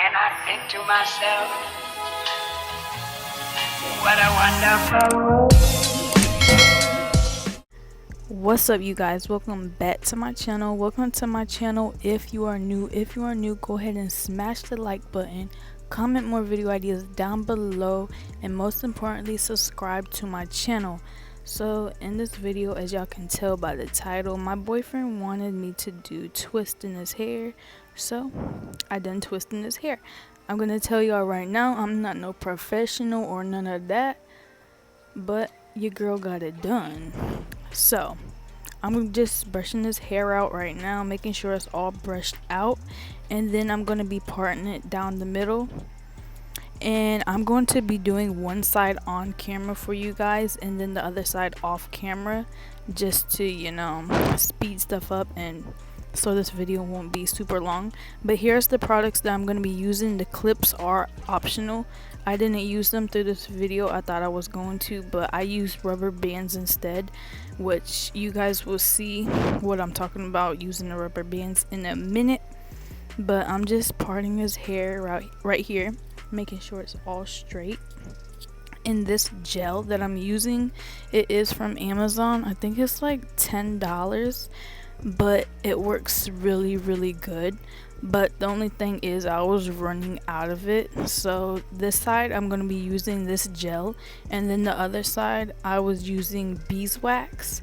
and I think to myself, what a wonderful world. What's up, you guys? Welcome back to my channel. Welcome to my channel. If you are new, go ahead and smash the like button, comment more video ideas down below, and most importantly, subscribe to my channel. So in this video, as y'all can tell by the title, my boyfriend wanted me to do twisting his hair, so I done twisting his hair. I'm gonna tell y'all right now, I'm not no professional or none of that, but your girl got it done. So I'm just brushing his hair out right now, making sure it's all brushed out, and then I'm going to be parting it down the middle, and I'm going to be doing one side on camera for you guys and then the other side off camera, just to speed stuff up and so this video won't be super long. But here's the products that I'm going to be using. The clips are optional. I didn't use them through this video. I thought I was going to, but I used rubber bands instead, which you guys will see what I'm talking about using the rubber bands in a minute. But I'm just parting his hair right here, making sure it's all straight. And this gel that I'm using, it is from Amazon. I think it's like $10, but it works really good. But the only thing is I was running out of it, so this side I'm going to be using this gel, and then the other side I was using beeswax.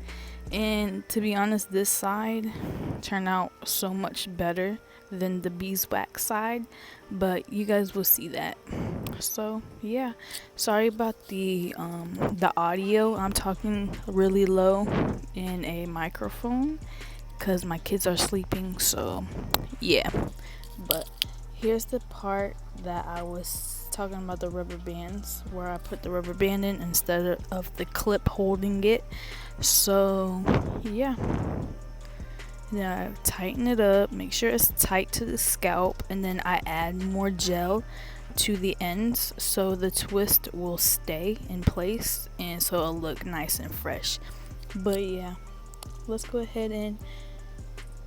And to be honest, this side turned out so much better than the beeswax side, but you guys will see that. So yeah, sorry about the audio. I'm talking really low in a microphone because my kids are sleeping, so yeah. But here's the part that I was talking about, the rubber bands, where I put the rubber band in instead of the clip holding it. So yeah, then I tighten it up, make sure it's tight to the scalp, and then I add more gel to the ends so the twist will stay in place and so it'll look nice and fresh. But yeah, let's go ahead and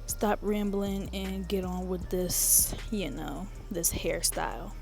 stop rambling and get on with this, this hairstyle.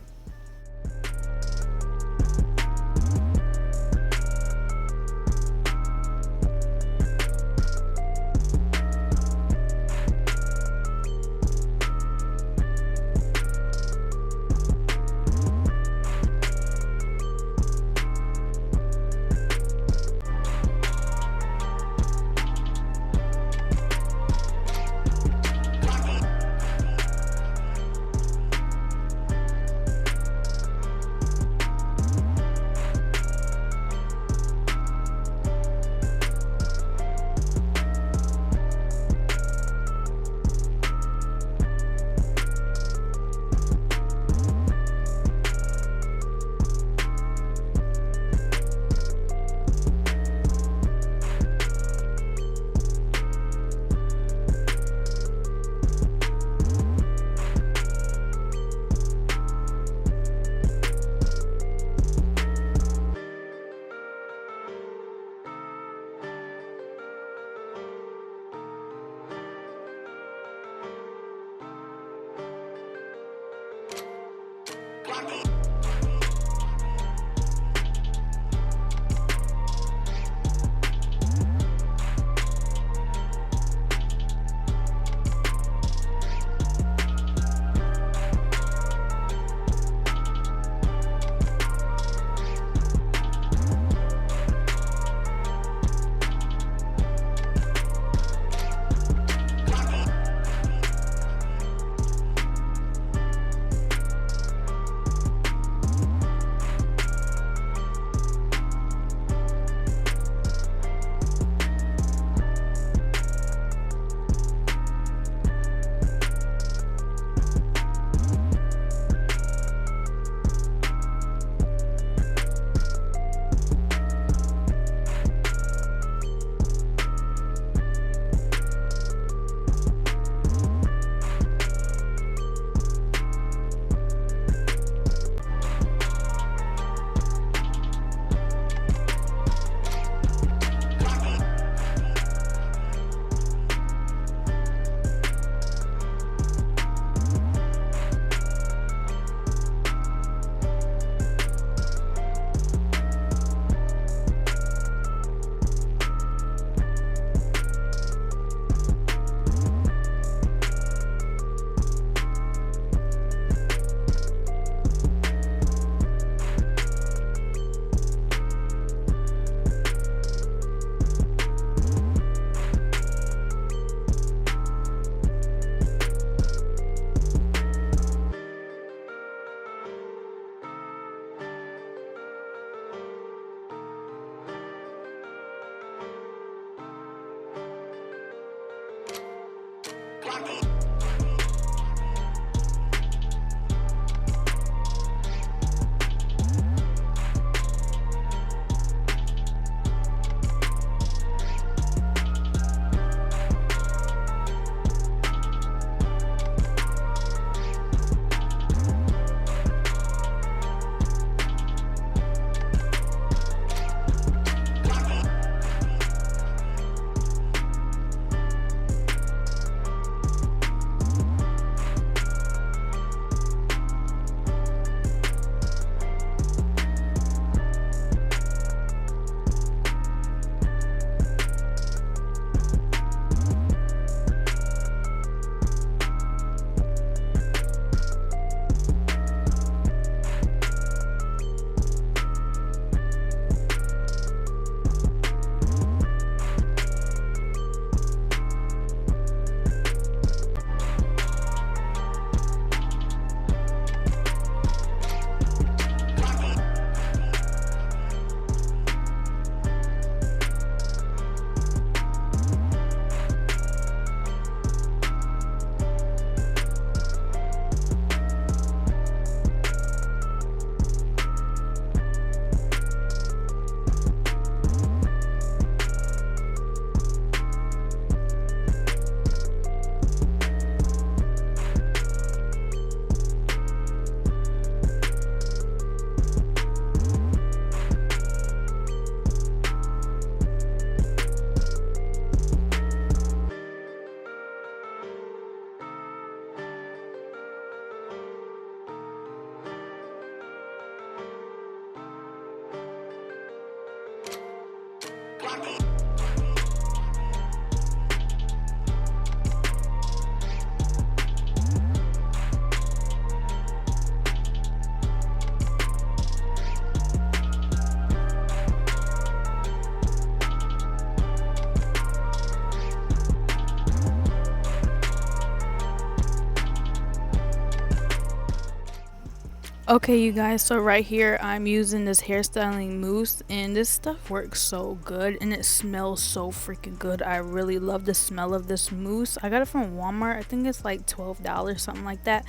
Okay, you guys, so right here I'm using this hairstyling mousse, and this stuff works so good and it smells so freaking good. I really love the smell of this mousse. I got it from Walmart. I think it's like $12, something like that.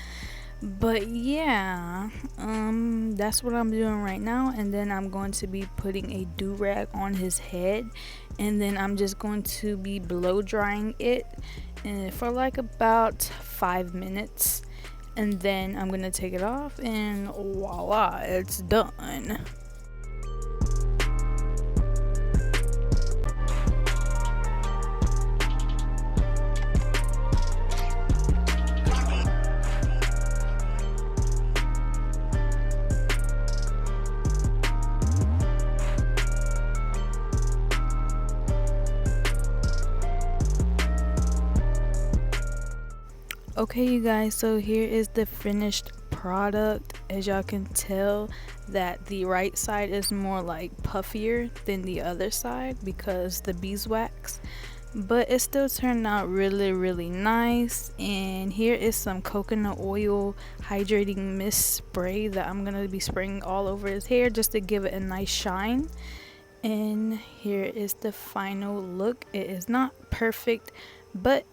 But yeah, that's what I'm doing right now. And then I'm going to be putting a do-rag on his head, and then I'm just going to be blow drying it for like about 5 minutes. And then I'm gonna take it off, and voila, it's done. Okay, you guys, so here is the finished product. As y'all can tell that the right side is more like puffier than the other side because the beeswax, but it still turned out really nice. And here is some coconut oil hydrating mist spray that I'm gonna be spraying all over his hair just to give it a nice shine. And here is the final look. It is not perfect, but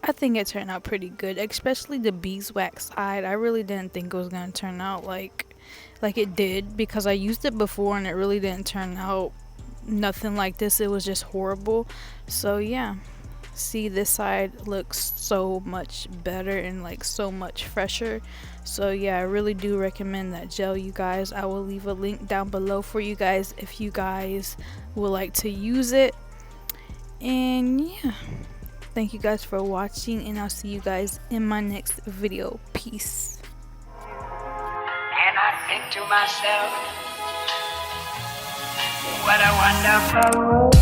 I think it turned out pretty good, especially the beeswax side. I really didn't think it was gonna turn out like it did, because I used it before and it really didn't turn out nothing like this. It was just horrible. So yeah, see, this side looks so much better and like so much fresher. So yeah, I really do recommend that gel, you guys. I will leave a link down below for you guys if you guys would like to use it. And yeah, thank you guys for watching, and I'll see you guys in my next video. Peace. And I think to myself, what a wonderful world.